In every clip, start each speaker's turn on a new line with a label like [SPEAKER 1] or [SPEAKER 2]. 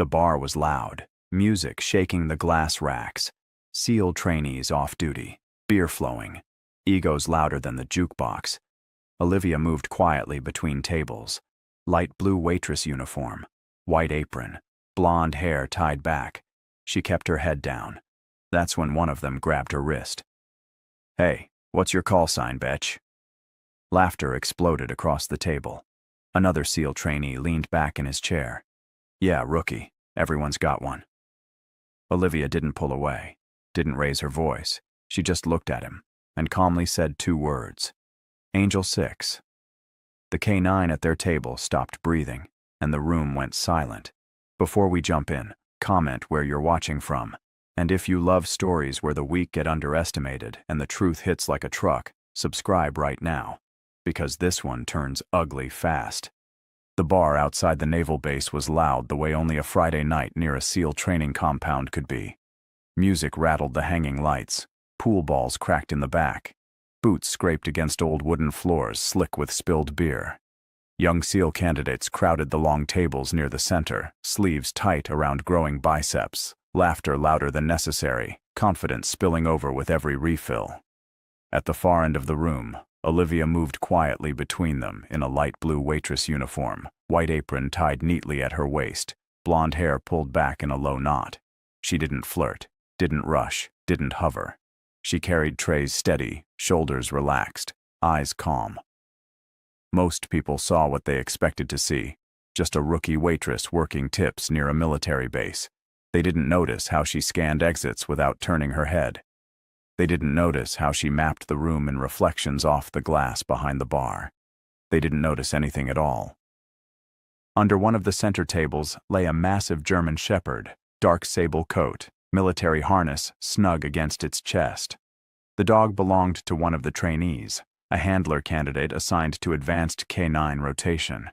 [SPEAKER 1] The bar was loud, music shaking the glass racks, SEAL trainees off duty, beer flowing, egos louder than the jukebox. Olivia moved quietly between tables. Light blue waitress uniform, white apron, blonde hair tied back. She kept her head down. That's when one of them grabbed her wrist. "Hey, what's your call sign, bitch?" Laughter exploded across the table. Another SEAL trainee leaned back in his chair. "Yeah, rookie. Everyone's got one." Olivia didn't pull away, didn't raise her voice. She just looked at him and calmly said 2 words. "Angel 6. The K9 at their table stopped breathing, and the room went silent. Before we jump in, comment where you're watching from. And if you love stories where the weak get underestimated and the truth hits like a truck, subscribe right now, because this one turns ugly fast. The bar outside the naval base was loud the way only a Friday night near a SEAL training compound could be. Music rattled the hanging lights, pool balls cracked in the back, boots scraped against old wooden floors slick with spilled beer. Young SEAL candidates crowded the long tables near the center, sleeves tight around growing biceps, laughter louder than necessary, confidence spilling over with every refill. At the far end of the room, Olivia moved quietly between them in a light blue waitress uniform, white apron tied neatly at her waist, blonde hair pulled back in a low knot. She didn't flirt, didn't rush, didn't hover. She carried trays steady, shoulders relaxed, eyes calm. Most people saw what they expected to see, just a rookie waitress working tips near a military base. They didn't notice how she scanned exits without turning her head. They didn't notice how she mapped the room in reflections off the glass behind the bar. They didn't notice anything at all. Under one of the center tables lay a massive German shepherd, dark sable coat, military harness snug against its chest. The dog belonged to one of the trainees, a handler candidate assigned to advanced K9 rotation.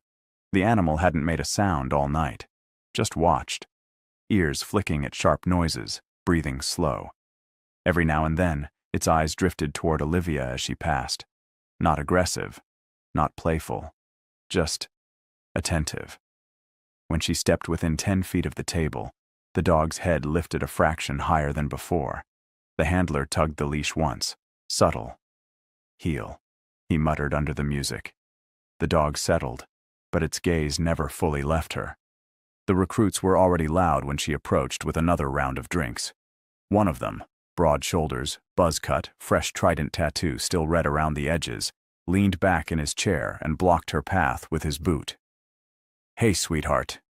[SPEAKER 1] The animal hadn't made a sound all night, just watched, ears flicking at sharp noises, breathing slow. Every now and then, its eyes drifted toward Olivia as she passed. Not aggressive, not playful, just attentive. When she stepped within 10 feet of the table, the dog's head lifted a fraction higher than before. The handler tugged the leash once, subtle. "Heel," he muttered under the music. The dog settled, but its gaze never fully left her. The recruits were already loud when she approached with another round of drinks. One of them, broad shoulders, buzz cut, fresh trident tattoo still red around the edges, leaned back in his chair and blocked her path with his boot. "Hey, sweetheart,"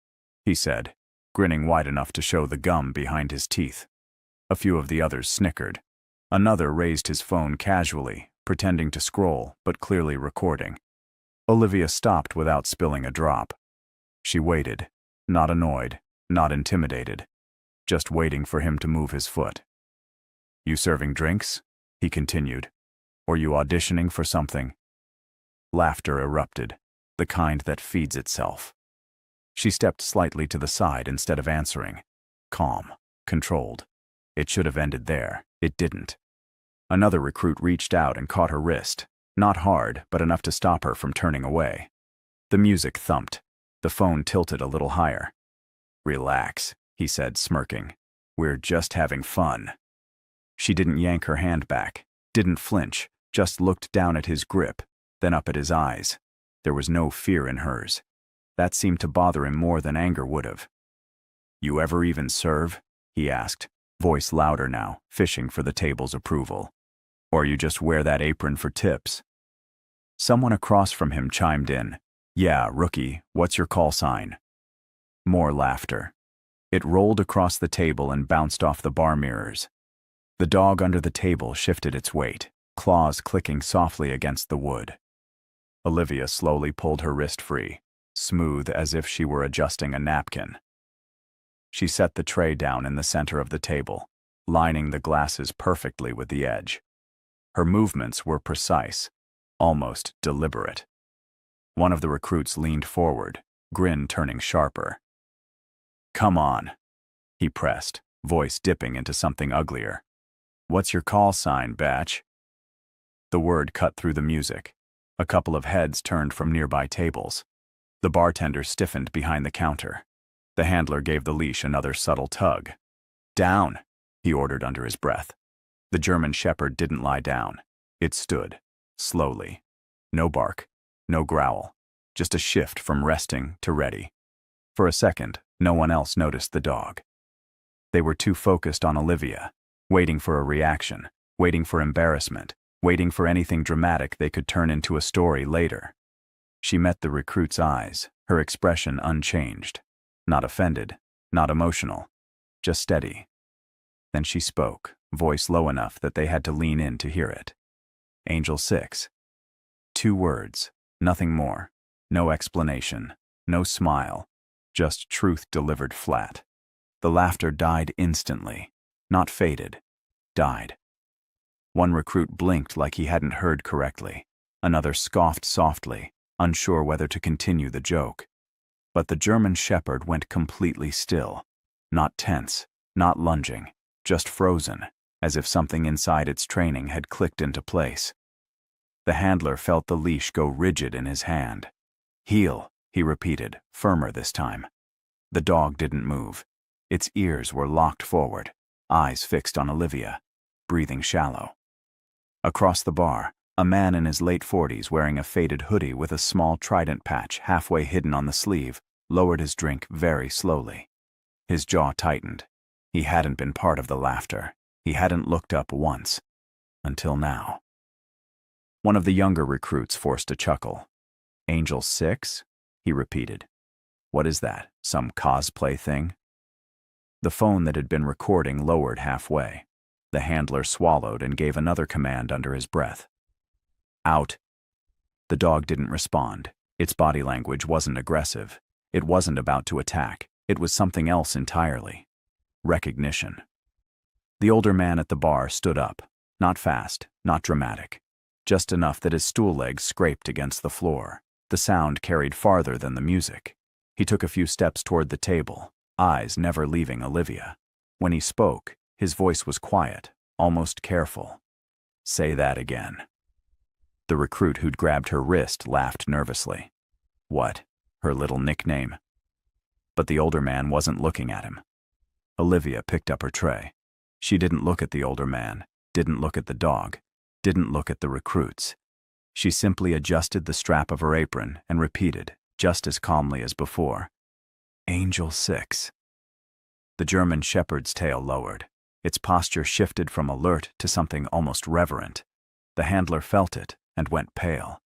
[SPEAKER 1] he said, grinning wide enough to show the gum behind his teeth. A few of the others snickered. Another raised his phone casually, pretending to scroll, but clearly recording. Olivia stopped without spilling a drop. She waited, not annoyed, not intimidated, just waiting for him to move his foot. "You serving drinks?" he continued. "Or you auditioning for something?" Laughter erupted, the kind that feeds itself. She stepped slightly to the side instead of answering. Calm, controlled. It should have ended there. It didn't. Another recruit reached out and caught her wrist, not hard, but enough to stop her from turning away. The music thumped. The phone tilted a little higher. "Relax," he said, smirking. "We're just having fun." She didn't yank her hand back, didn't flinch, just looked down at his grip, then up at his eyes. There was no fear in hers. That seemed to bother him more than anger would have. "You ever even serve?" he asked, voice louder now, fishing for the table's approval. "Or you just wear that apron for tips?" Someone across from him chimed in. "Yeah, rookie, what's your call sign?" More laughter. It rolled across the table and bounced off the bar mirrors. The dog under the table shifted its weight, claws clicking softly against the wood. Olivia slowly pulled her wrist free, smooth as if she were adjusting a napkin. She set the tray down in the center of the table, lining the glasses perfectly with the edge. Her movements were precise, almost deliberate. One of the recruits leaned forward, grin turning sharper. "Come on," he pressed, voice dipping into something uglier. "What's your call sign, batch?" The word cut through the music. A couple of heads turned from nearby tables. The bartender stiffened behind the counter. The handler gave the leash another subtle tug. "Down," he ordered under his breath. The German shepherd didn't lie down. It stood, slowly. No bark, no growl, just a shift from resting to ready. For a second, no one else noticed the dog. They were too focused on Olivia, waiting for a reaction, waiting for embarrassment, waiting for anything dramatic they could turn into a story later. She met the recruit's eyes, her expression unchanged. Not offended, not emotional, just steady. Then she spoke, voice low enough that they had to lean in to hear it. "Angel 6. 2 words, nothing more. No explanation, no smile, just truth delivered flat. The laughter died instantly, not faded, died. One recruit blinked like he hadn't heard correctly. Another scoffed softly, unsure whether to continue the joke. But the German shepherd went completely still, not tense, not lunging, just frozen, as if something inside its training had clicked into place. The handler felt the leash go rigid in his hand. "Heel," he repeated, firmer this time. The dog didn't move. Its ears were locked forward, eyes fixed on Olivia, breathing shallow. Across the bar, a man in his late 40s wearing a faded hoodie with a small trident patch halfway hidden on the sleeve lowered his drink very slowly. His jaw tightened. He hadn't been part of the laughter. He hadn't looked up once. Until now. One of the younger recruits forced a chuckle. "Angel 6?" he repeated. "What is that, some cosplay thing?" The phone that had been recording lowered halfway. The handler swallowed and gave another command under his breath. "Out." The dog didn't respond. Its body language wasn't aggressive. It wasn't about to attack. It was something else entirely. Recognition. The older man at the bar stood up. Not fast, not dramatic. Just enough that his stool legs scraped against the floor. The sound carried farther than the music. He took a few steps toward the table, eyes never leaving Olivia. When he spoke, his voice was quiet, almost careful. "Say that again." The recruit who'd grabbed her wrist laughed nervously. What? Her little nickname? But the older man wasn't looking at him. Olivia picked up her tray. She didn't look at the older man, didn't look at the dog, didn't look at the recruits. She simply adjusted the strap of her apron and repeated, just as calmly as before, "Angel 6. The German shepherd's tail lowered. Its posture shifted from alert to something almost reverent. The handler felt it and went pale.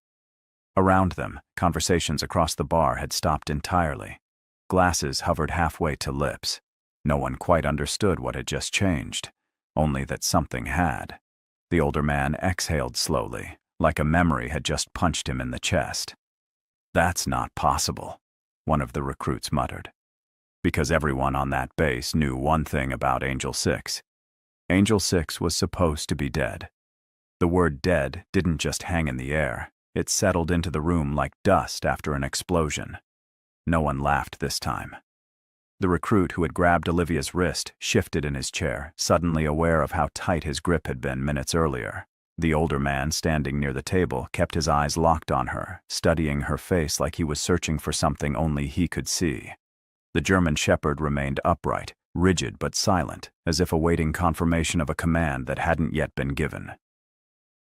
[SPEAKER 1] Around them, conversations across the bar had stopped entirely. Glasses hovered halfway to lips. No one quite understood what had just changed, only that something had. The older man exhaled slowly, like a memory had just punched him in the chest. "That's not possible," one of the recruits muttered. Because everyone on that base knew one thing about Angel 6. Angel 6 was supposed to be dead. The word dead didn't just hang in the air. It settled into the room like dust after an explosion. No one laughed this time. The recruit who had grabbed Olivia's wrist shifted in his chair, suddenly aware of how tight his grip had been minutes earlier. The older man standing near the table kept his eyes locked on her, studying her face like he was searching for something only he could see. The German shepherd remained upright, rigid but silent, as if awaiting confirmation of a command that hadn't yet been given.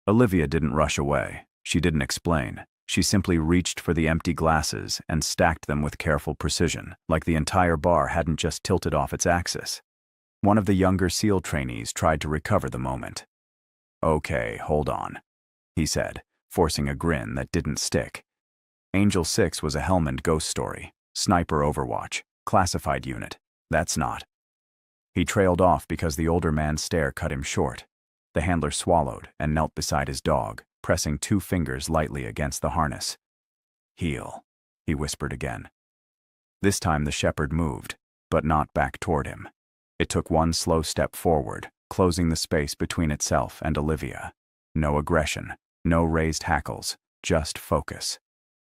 [SPEAKER 1] Olivia didn't rush away. She didn't explain. She simply reached for the empty glasses and stacked them with careful precision, like the entire bar hadn't just tilted off its axis. One of the younger SEAL trainees tried to recover the moment. "Okay, hold on," he said, forcing a grin that didn't stick. Angel 6 was a Helmand ghost story, sniper overwatch, classified unit. That's not. He trailed off because the older man's stare cut him short. The handler swallowed and knelt beside his dog, pressing 2 fingers lightly against the harness. "Heel," he whispered again. This time the shepherd moved, but not back toward him. It took one slow step forward, closing the space between itself and Olivia. No aggression, no raised hackles, just focus.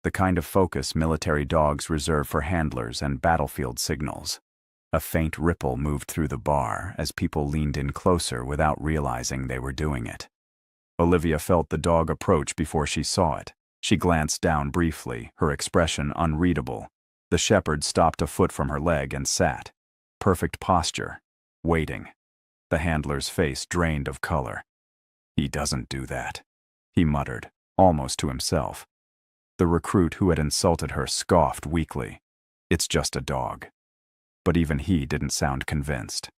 [SPEAKER 1] The kind of focus military dogs reserve for handlers and battlefield signals. A faint ripple moved through the bar as people leaned in closer without realizing they were doing it. Olivia felt the dog approach before she saw it. She glanced down briefly, her expression unreadable. The shepherd stopped a foot from her leg and sat. Perfect posture. Waiting. The handler's face drained of color. "He doesn't do that," he muttered, almost to himself. The recruit who had insulted her scoffed weakly. "It's just a dog." But even he didn't sound convinced.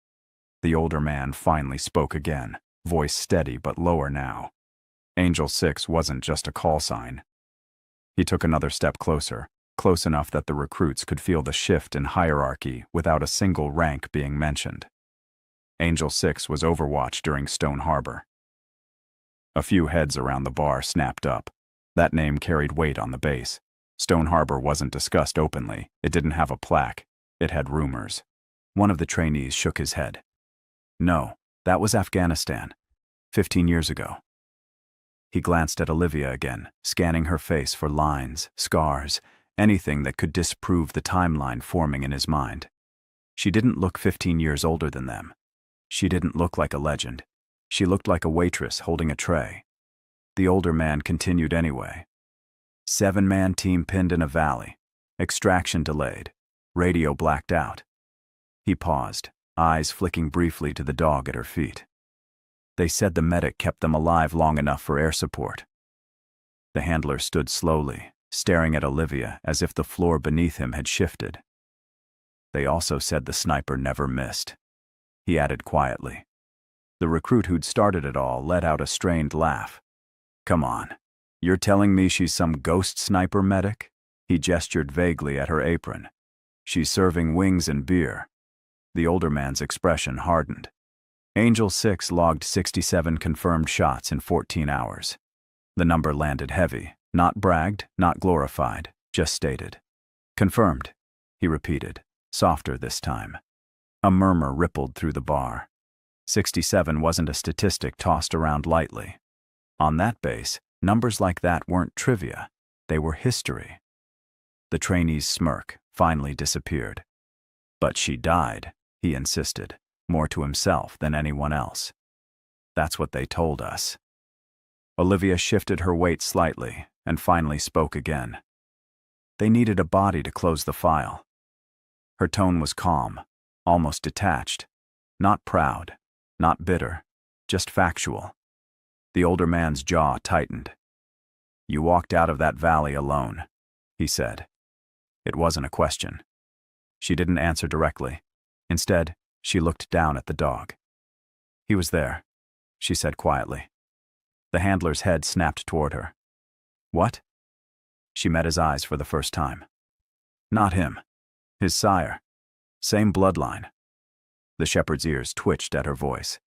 [SPEAKER 1] The older man finally spoke again, voice steady but lower now. Angel 6 wasn't just a call sign. He took another step closer, close enough that the recruits could feel the shift in hierarchy without a single rank being mentioned. Angel 6 was Overwatch during Stone Harbor. A few heads around the bar snapped up. That name carried weight on the base. Stone Harbor wasn't discussed openly. It didn't have a plaque. It had rumors. One of the trainees shook his head. "No, that was Afghanistan. 15 years ago." He glanced at Olivia again, scanning her face for lines, scars, anything that could disprove the timeline forming in his mind. She didn't look 15 years older than them. She didn't look like a legend. She looked like a waitress holding a tray. The older man continued anyway. 7-man team pinned in a valley. Extraction delayed. Radio blacked out. He paused, eyes flicking briefly to the dog at her feet. They said the medic kept them alive long enough for air support. The handler stood slowly, staring at Olivia as if the floor beneath him had shifted. They also said the sniper never missed. He added quietly. The recruit who'd started it all let out a strained laugh. "Come on, you're telling me she's some ghost sniper medic?" He gestured vaguely at her apron. "She's serving wings and beer." The older man's expression hardened. Angel 6 logged 67 confirmed shots in 14 hours. The number landed heavy, not bragged, not glorified, just stated. "Confirmed," he repeated, softer this time. A murmur rippled through the bar. 67 wasn't a statistic tossed around lightly. On that base, numbers like that weren't trivia. They were history. The trainee's smirk finally disappeared. "But she died," he insisted, more to himself than anyone else. "That's what they told us." Olivia shifted her weight slightly and finally spoke again. "They needed a body to close the file." Her tone was calm, almost detached. Not proud, not bitter, just factual. The older man's jaw tightened. "You walked out of that valley alone," he said. It wasn't a question. She didn't answer directly. Instead, she looked down at the dog. "He was there," she said quietly. The handler's head snapped toward her. "What?" She met his eyes for the first time. "Not him. His sire. Same bloodline." The shepherd's ears twitched at her voice.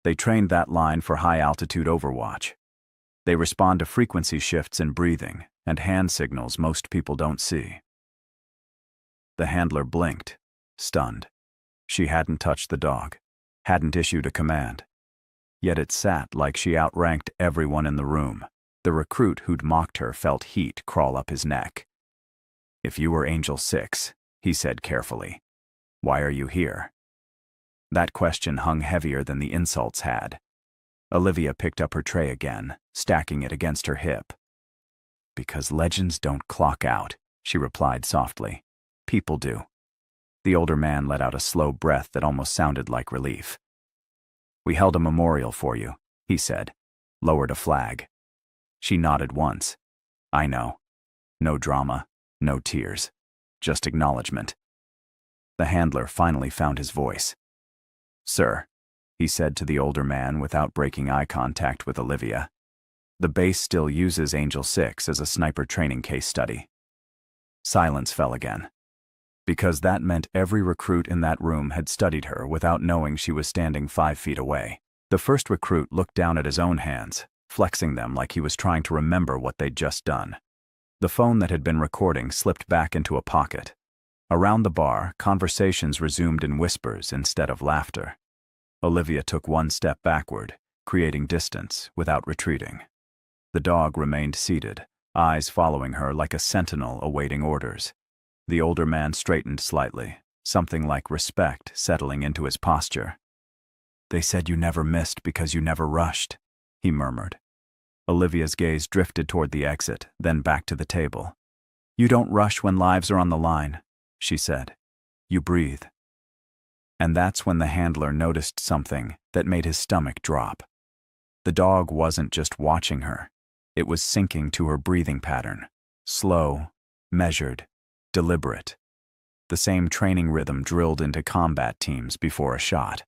[SPEAKER 1] "They trained that line for high-altitude overwatch. They respond to frequency shifts in breathing and hand signals most people don't see." The handler blinked, stunned. She hadn't touched the dog, hadn't issued a command. Yet it sat like she outranked everyone in the room. The recruit who'd mocked her felt heat crawl up his neck. "If you were Angel 6, he said carefully, "why are you here?" That question hung heavier than the insults had. Olivia picked up her tray again, stacking it against her hip. "Because legends don't clock out," she replied softly. "People do." The older man let out a slow breath that almost sounded like relief. "We held a memorial for you," he said, lowered a flag. She nodded once. "I know. No drama, no tears, just acknowledgement." The handler finally found his voice. "Sir," he said to the older man without breaking eye contact with Olivia, "the base still uses Angel 6 as a sniper training case study." Silence fell again. Because that meant every recruit in that room had studied her without knowing she was standing 5 feet away. The first recruit looked down at his own hands, flexing them like he was trying to remember what they'd just done. The phone that had been recording slipped back into a pocket. Around the bar, conversations resumed in whispers instead of laughter. Olivia took one step backward, creating distance without retreating. The dog remained seated, eyes following her like a sentinel awaiting orders. The older man straightened slightly, something like respect settling into his posture. "They said you never missed because you never rushed," he murmured. Olivia's gaze drifted toward the exit, then back to the table. You don't rush when lives are on the line, she said. You breathe. And that's when the handler noticed something that made his stomach drop. The dog wasn't just watching her. It was syncing to her breathing pattern. Slow, measured, deliberate. The same training rhythm drilled into combat teams before a shot.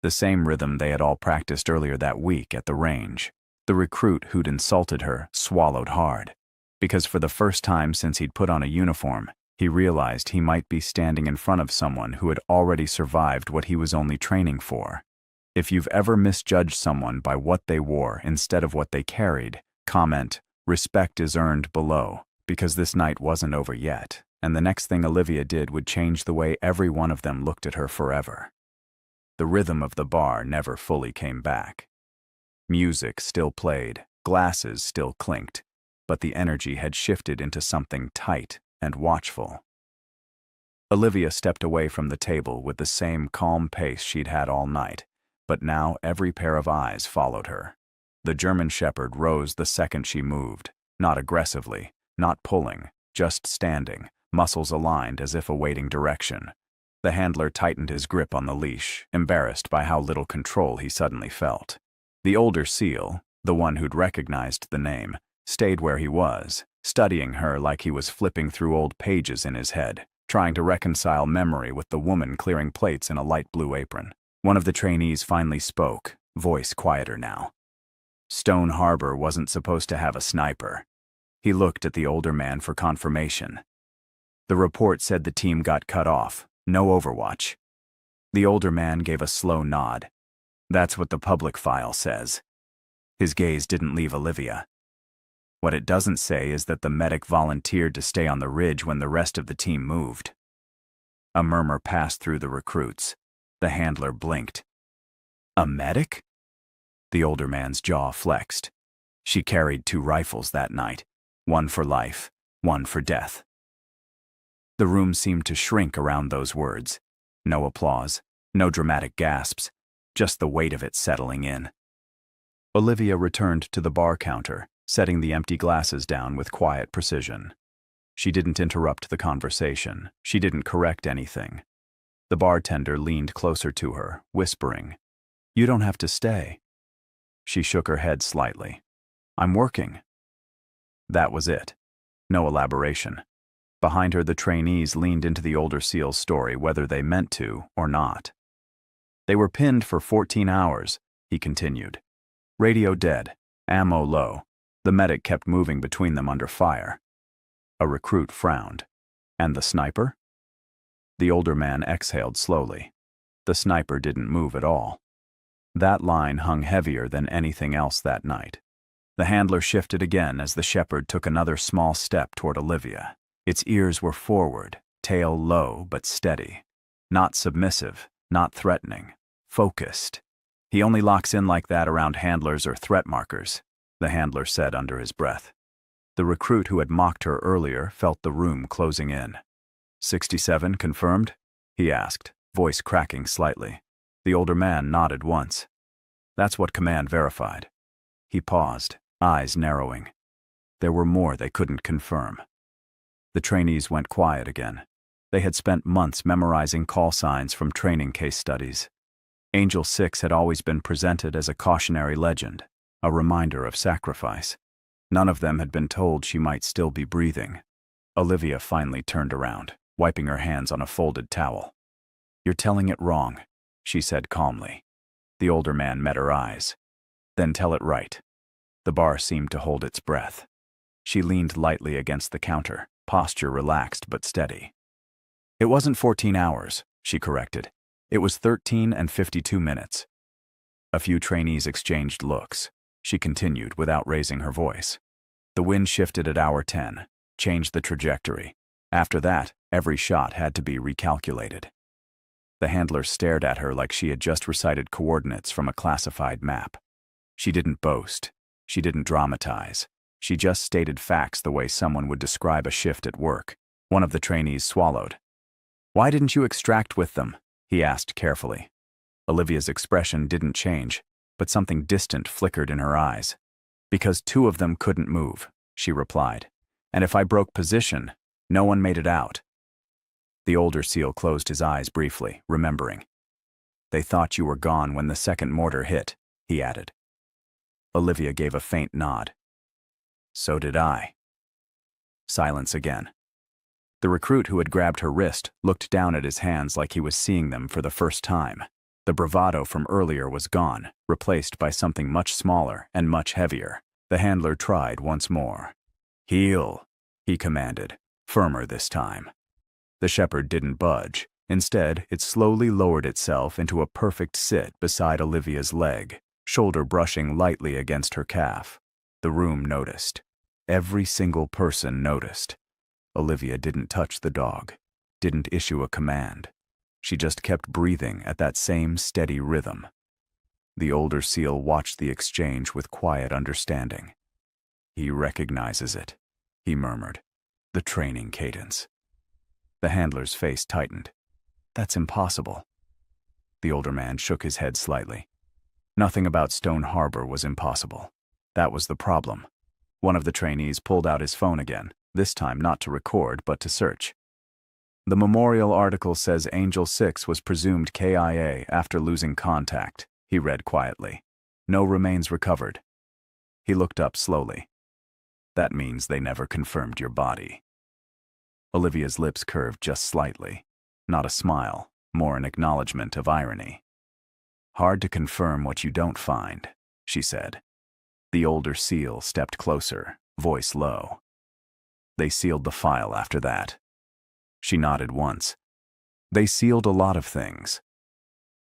[SPEAKER 1] The same rhythm they had all practiced earlier that week at the range. The recruit who'd insulted her swallowed hard, because for the first time since he'd put on a uniform, he realized he might be standing in front of someone who had already survived what he was only training for. If you've ever misjudged someone by what they wore instead of what they carried, comment, "Respect is earned" below, because this night wasn't over yet, and the next thing Olivia did would change the way every one of them looked at her forever. The rhythm of the bar never fully came back. Music still played, glasses still clinked, but the energy had shifted into something tight and watchful. Olivia stepped away from the table with the same calm pace she'd had all night, but now every pair of eyes followed her. The German Shepherd rose the second she moved, not aggressively, not pulling, just standing, muscles aligned as if awaiting direction. The handler tightened his grip on the leash, embarrassed by how little control he suddenly felt. The older seal, the one who'd recognized the name, stayed where he was, studying her like he was flipping through old pages in his head, trying to reconcile memory with the woman clearing plates in a light blue apron. One of the trainees finally spoke, voice quieter now. Stone Harbor wasn't supposed to have a sniper. He looked at the older man for confirmation. The report said the team got cut off, no overwatch. The older man gave a slow nod. That's what the public file says. His gaze didn't leave Olivia. What it doesn't say is that the medic volunteered to stay on the ridge when the rest of the team moved. A murmur passed through the recruits. The handler blinked. A medic? The older man's jaw flexed. She carried 2 rifles that night, one for life, one for death. The room seemed to shrink around those words. No applause, no dramatic gasps, just the weight of it settling in. Olivia returned to the bar counter, setting the empty glasses down with quiet precision. She didn't interrupt the conversation. She didn't correct anything. The bartender leaned closer to her, whispering, "You don't have to stay." She shook her head slightly. "I'm working." That was it. No elaboration. Behind her, the trainees leaned into the older SEAL's story whether they meant to or not. They were pinned for 14 hours, he continued. Radio dead, ammo low. The medic kept moving between them under fire. A recruit frowned. And the sniper? The older man exhaled slowly. The sniper didn't move at all. That line hung heavier than anything else that night. The handler shifted again as the shepherd took another small step toward Olivia. Its ears were forward, tail low but steady. Not submissive, not threatening. Focused. He only locks in like that around handlers or threat markers, the handler said under his breath. The recruit who had mocked her earlier felt the room closing in. 67 confirmed? He asked, voice cracking slightly. The older man nodded once. That's what command verified. He paused, eyes narrowing. There were more they couldn't confirm. The trainees went quiet again. They had spent months memorizing call signs from training case studies. Angel 6 had always been presented as a cautionary legend, a reminder of sacrifice. None of them had been told she might still be breathing. Olivia finally turned around, wiping her hands on a folded towel. "You're telling it wrong," she said calmly. The older man met her eyes. "Then tell it right." The bar seemed to hold its breath. She leaned lightly against the counter, posture relaxed but steady. "It wasn't 14 hours, she corrected. It was 13 and 52 minutes. A few trainees exchanged looks. She continued without raising her voice. The wind shifted at hour 10, changed the trajectory. After that, every shot had to be recalculated. The handler stared at her like she had just recited coordinates from a classified map. She didn't boast. She didn't dramatize. She just stated facts the way someone would describe a shift at work. One of the trainees swallowed. "Why didn't you extract with them?" he asked carefully. Olivia's expression didn't change, but something distant flickered in her eyes. "Because 2 of them couldn't move," she replied. "And if I broke position, No one made it out. The older SEAL closed his eyes briefly, remembering. They thought you were gone when the second mortar hit, he added. Olivia gave a faint nod. So did I. Silence again. The recruit who had grabbed her wrist looked down at his hands like he was seeing them for the first time. The bravado from earlier was gone, replaced by something much smaller and much heavier. The handler tried once more. Heel, he commanded, firmer this time. The shepherd didn't budge. Instead, it slowly lowered itself into a perfect sit beside Olivia's leg, shoulder brushing lightly against her calf. The room noticed. Every single person noticed. Olivia didn't touch the dog, didn't issue a command. She just kept breathing at that same steady rhythm. The older SEAL watched the exchange with quiet understanding. He recognizes it, he murmured. The training cadence. The handler's face tightened. That's impossible. The older man shook his head slightly. Nothing about Stone Harbor was impossible. That was the problem. One of the trainees pulled out his phone again, this time not to record but to search. The memorial article says Angel 6 was presumed KIA after losing contact, he read quietly. No remains recovered. He looked up slowly. That means they never confirmed your body. Olivia's lips curved just slightly. Not a smile, more an acknowledgement of irony. Hard to confirm what you don't find, she said. The older SEAL stepped closer, voice low. They sealed the file after that. She nodded once. They sealed a lot of things.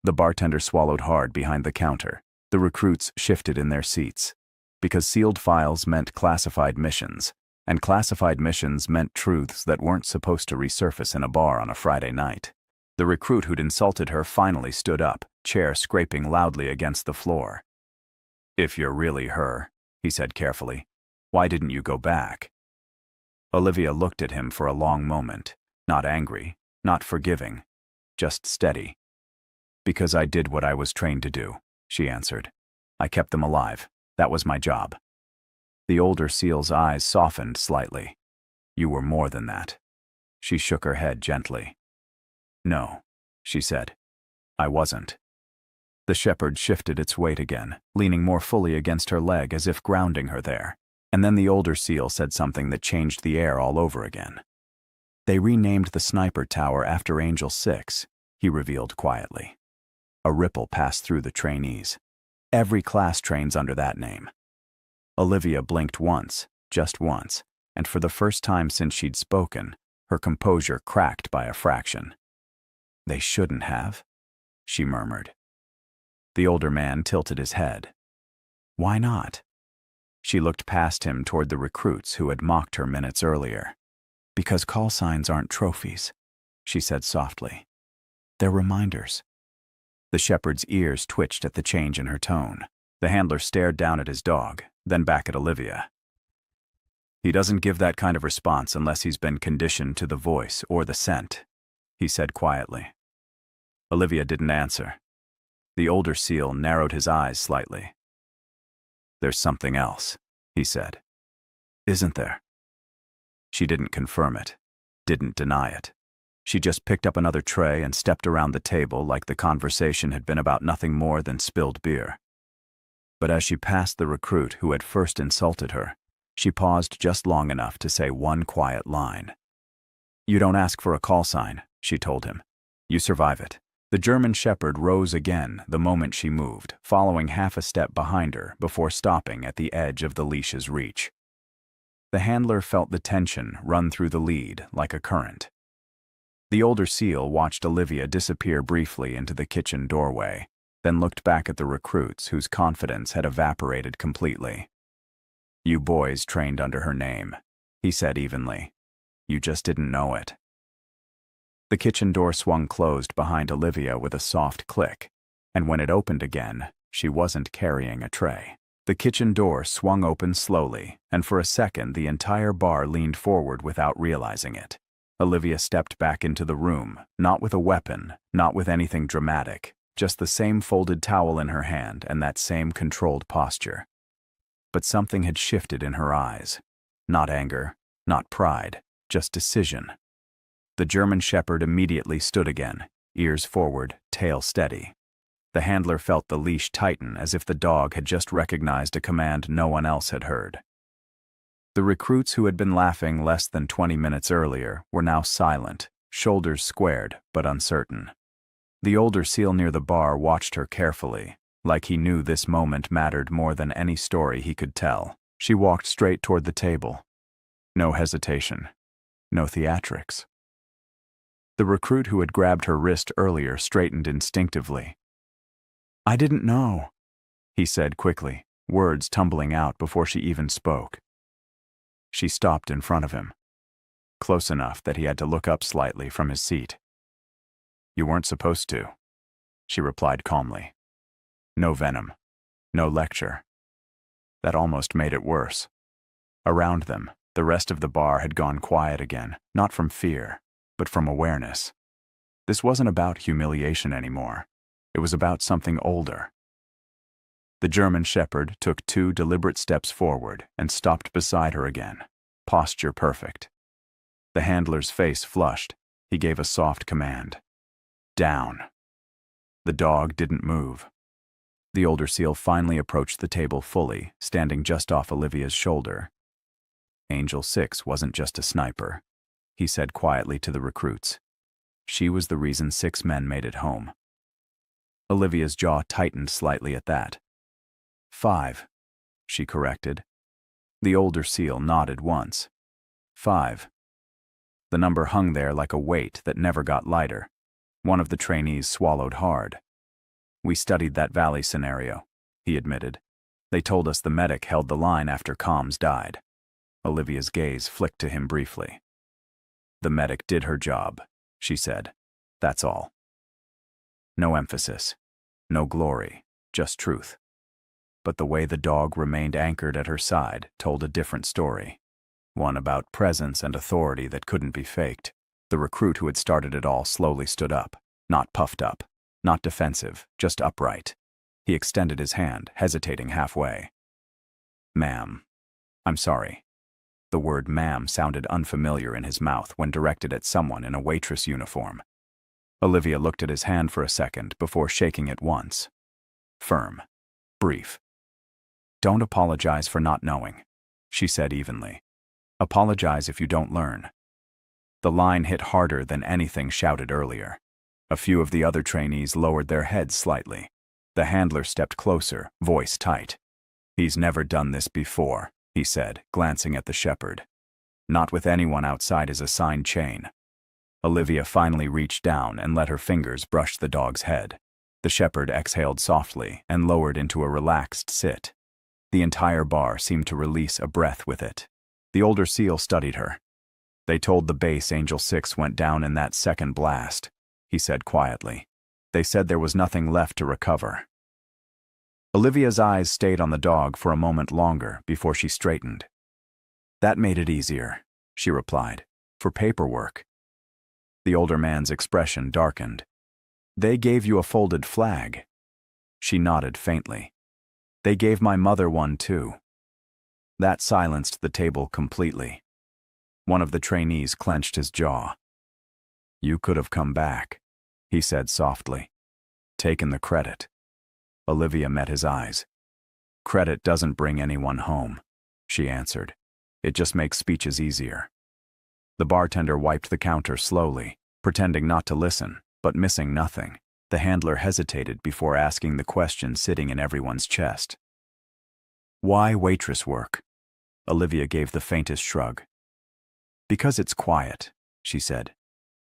[SPEAKER 1] The bartender swallowed hard behind the counter. The recruits shifted in their seats. Because sealed files meant classified missions, and classified missions meant truths that weren't supposed to resurface in a bar on a Friday night. The recruit who'd insulted her finally stood up, chair scraping loudly against the floor. If you're really her, he said carefully, why didn't you go back? Olivia looked at him for a long moment, not angry, not forgiving, just steady. Because I did what I was trained to do, she answered. I kept them alive. That was my job. The older SEAL's eyes softened slightly. You were more than that. She shook her head gently. No, she said. I wasn't. The shepherd shifted its weight again, leaning more fully against her leg as if grounding her there. And then the older SEAL said something that changed the air all over again. They renamed the sniper tower after Angel 6, he revealed quietly. A ripple passed through the trainees. Every class trains under that name. Olivia blinked once, just once, and for the first time since she'd spoken, her composure cracked by a fraction. They shouldn't have, she murmured. The older man tilted his head. Why not? She looked past him toward the recruits who had mocked her minutes earlier. Because call signs aren't trophies, she said softly. They're reminders. The shepherd's ears twitched at the change in her tone. The handler stared down at his dog, then back at Olivia. He doesn't give that kind of response unless he's been conditioned to the voice or the scent, he said quietly. Olivia didn't answer. The older SEAL narrowed his eyes slightly. There's something else, he said. Isn't there? She didn't confirm it, didn't deny it. She just picked up another tray and stepped around the table like the conversation had been about nothing more than spilled beer. But as she passed the recruit who had first insulted her, she paused just long enough to say one quiet line. You don't ask for a call sign, she told him. You survive it. The German shepherd rose again the moment she moved, following half a step behind her before stopping at the edge of the leash's reach. The handler felt the tension run through the lead like a current. The older SEAL watched Olivia disappear briefly into the kitchen doorway, then looked back at the recruits whose confidence had evaporated completely. You boys trained under her name, he said evenly. You just didn't know it. The kitchen door swung closed behind Olivia with a soft click, and when it opened again, she wasn't carrying a tray. The kitchen door swung open slowly, and for a second the entire bar leaned forward without realizing it. Olivia stepped back into the room, not with a weapon, not with anything dramatic, just the same folded towel in her hand and that same controlled posture. But something had shifted in her eyes. Not anger, not pride, just decision. The German shepherd immediately stood again, ears forward, tail steady. The handler felt the leash tighten as if the dog had just recognized a command no one else had heard. The recruits who had been laughing less than 20 minutes earlier were now silent, shoulders squared but uncertain. The older SEAL near the bar watched her carefully, like he knew this moment mattered more than any story he could tell. She walked straight toward the table. No hesitation. No theatrics. The recruit who had grabbed her wrist earlier straightened instinctively. "I didn't know," he said quickly, words tumbling out before she even spoke. She stopped in front of him, close enough that he had to look up slightly from his seat. "You weren't supposed to," she replied calmly. No venom. No lecture. That almost made it worse. Around them, the rest of the bar had gone quiet again, not from fear, but from awareness. This wasn't about humiliation anymore. It was about something older. The German shepherd took 2 deliberate steps forward and stopped beside her again, posture perfect. The handler's face flushed. He gave a soft command. "Down." The dog didn't move. The older SEAL finally approached the table fully, standing just off Olivia's shoulder. Angel 6 wasn't just a sniper, he said quietly to the recruits. She was the reason 6 men made it home. Olivia's jaw tightened slightly at that. 5, she corrected. The older SEAL nodded once. 5. The number hung there like a weight that never got lighter. One of the trainees swallowed hard. "We studied that valley scenario," he admitted. "They told us the medic held the line after comms died." Olivia's gaze flicked to him briefly. "The medic did her job," she said. "That's all." No emphasis. No glory. Just truth. But the way the dog remained anchored at her side told a different story. One about presence and authority that couldn't be faked. The recruit who had started it all slowly stood up, not puffed up, not defensive, just upright. He extended his hand, hesitating halfway. "Ma'am, I'm sorry." The word ma'am sounded unfamiliar in his mouth when directed at someone in a waitress uniform. Olivia looked at his hand for a second before shaking it once. Firm. Brief. "Don't apologize for not knowing," she said evenly. "Apologize if you don't learn." The line hit harder than anything shouted earlier. A few of the other trainees lowered their heads slightly. The handler stepped closer, voice tight. "He's never done this before," he said, glancing at the shepherd. "Not with anyone outside his assigned chain." Olivia finally reached down and let her fingers brush the dog's head. The shepherd exhaled softly and lowered into a relaxed sit. The entire bar seemed to release a breath with it. The older SEAL studied her. "They told the base Angel 6 went down in that second blast," he said quietly. "They said there was nothing left to recover." Olivia's eyes stayed on the dog for a moment longer before she straightened. "That made it easier," she replied. "For paperwork." The older man's expression darkened. "They gave you a folded flag." She nodded faintly. "They gave my mother one too." That silenced the table completely. One of the trainees clenched his jaw. "You could have come back," he said softly. "Taken the credit." Olivia met his eyes. "Credit doesn't bring anyone home," she answered. "It just makes speeches easier." The bartender wiped the counter slowly, pretending not to listen, but missing nothing. The handler hesitated before asking the question sitting in everyone's chest. "Why waitress work?" Olivia gave the faintest shrug. "Because it's quiet," she said.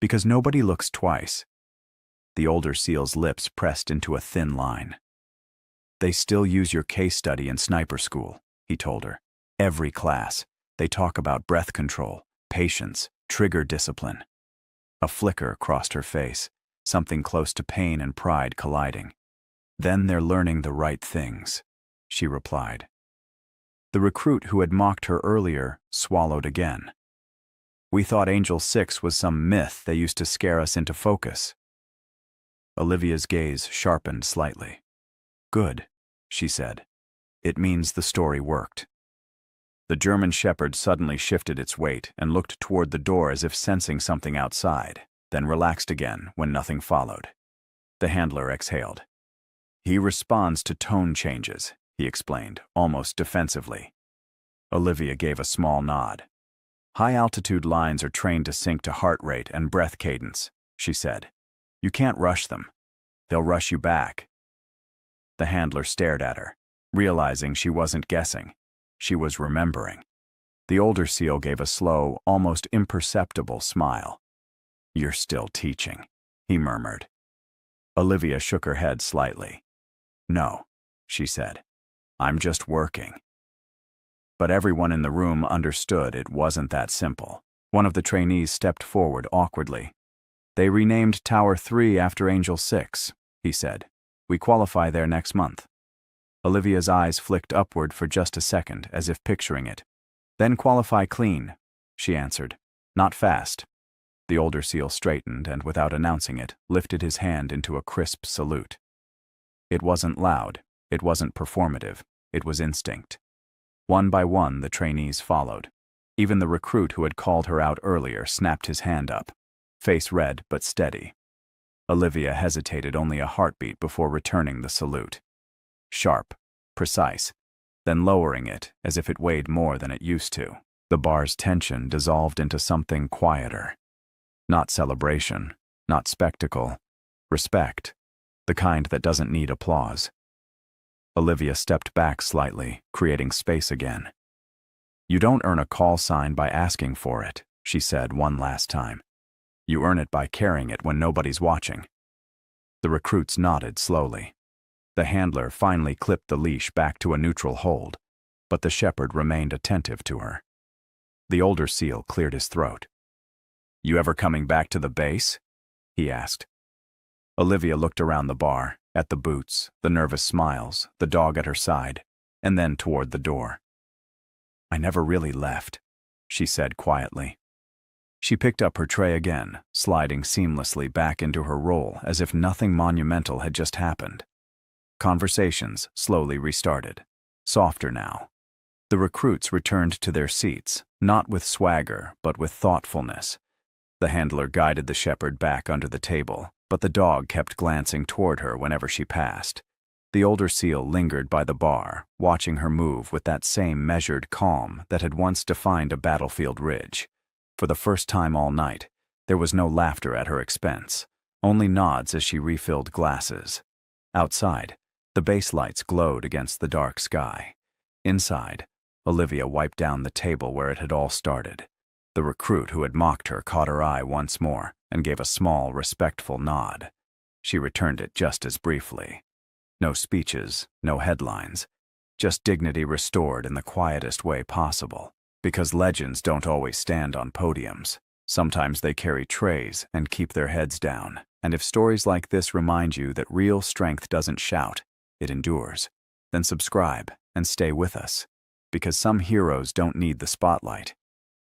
[SPEAKER 1] "Because nobody looks twice." The older SEAL's lips pressed into a thin line. "They still use your case study in sniper school," he told her. "Every class. They talk about breath control, patience, trigger discipline." A flicker crossed her face, something close to pain and pride colliding. "Then they're learning the right things," she replied. The recruit who had mocked her earlier swallowed again. "We thought Angel 6 was some myth they used to scare us into focus." Olivia's gaze sharpened slightly. "Good," she said. "It means the story worked." The German shepherd suddenly shifted its weight and looked toward the door as if sensing something outside, then relaxed again when nothing followed. The handler exhaled. He responds to tone changes, he explained, almost defensively. Olivia gave a small nod. High-altitude lines are trained to sync to heart rate and breath cadence, she said. You can't rush them. They'll rush you back. The handler stared at her, realizing she wasn't guessing. She was remembering. The older SEAL gave a slow, almost imperceptible smile. You're still teaching, he murmured. Olivia shook her head slightly. No, she said. I'm just working. But everyone in the room understood it wasn't that simple. One of the trainees stepped forward awkwardly. They renamed Tower 3 after Angel 6, he said. We qualify there next month. Olivia's eyes flicked upward for just a second, as if picturing it. Then qualify clean, she answered. Not fast. The older SEAL straightened and, without announcing it, lifted his hand into a crisp salute. It wasn't loud, it wasn't performative, it was instinct. One by one, the trainees followed. Even the recruit who had called her out earlier snapped his hand up, face red but steady. Olivia hesitated only a heartbeat before returning the salute. Sharp, precise, then lowering it as if it weighed more than it used to. The bar's tension dissolved into something quieter. Not celebration, not spectacle, respect, the kind that doesn't need applause. Olivia stepped back slightly, creating space again. You don't earn a call sign by asking for it, she said one last time. You earn it by carrying it when nobody's watching. The recruits nodded slowly. The handler finally clipped the leash back to a neutral hold, but the shepherd remained attentive to her. The older SEAL cleared his throat. You ever coming back to the base? He asked. Olivia looked around the bar, at the boots, the nervous smiles, the dog at her side, and then toward the door. I never really left, she said quietly. She picked up her tray again, sliding seamlessly back into her role as if nothing monumental had just happened. Conversations slowly restarted, softer now. The recruits returned to their seats, not with swagger, but with thoughtfulness. The handler guided the shepherd back under the table, but the dog kept glancing toward her whenever she passed. The older SEAL lingered by the bar, watching her move with that same measured calm that had once defined a battlefield ridge. For the first time all night, there was no laughter at her expense, only nods as she refilled glasses. Outside, the base lights glowed against the dark sky. Inside, Olivia wiped down the table where it had all started. The recruit who had mocked her caught her eye once more and gave a small, respectful nod. She returned it just as briefly. No speeches, no headlines, just dignity restored in the quietest way possible. Because legends don't always stand on podiums. Sometimes they carry trays and keep their heads down. And if stories like this remind you that real strength doesn't shout, it endures, then subscribe and stay with us. Because some heroes don't need the spotlight.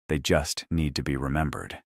[SPEAKER 1] They just need to be remembered.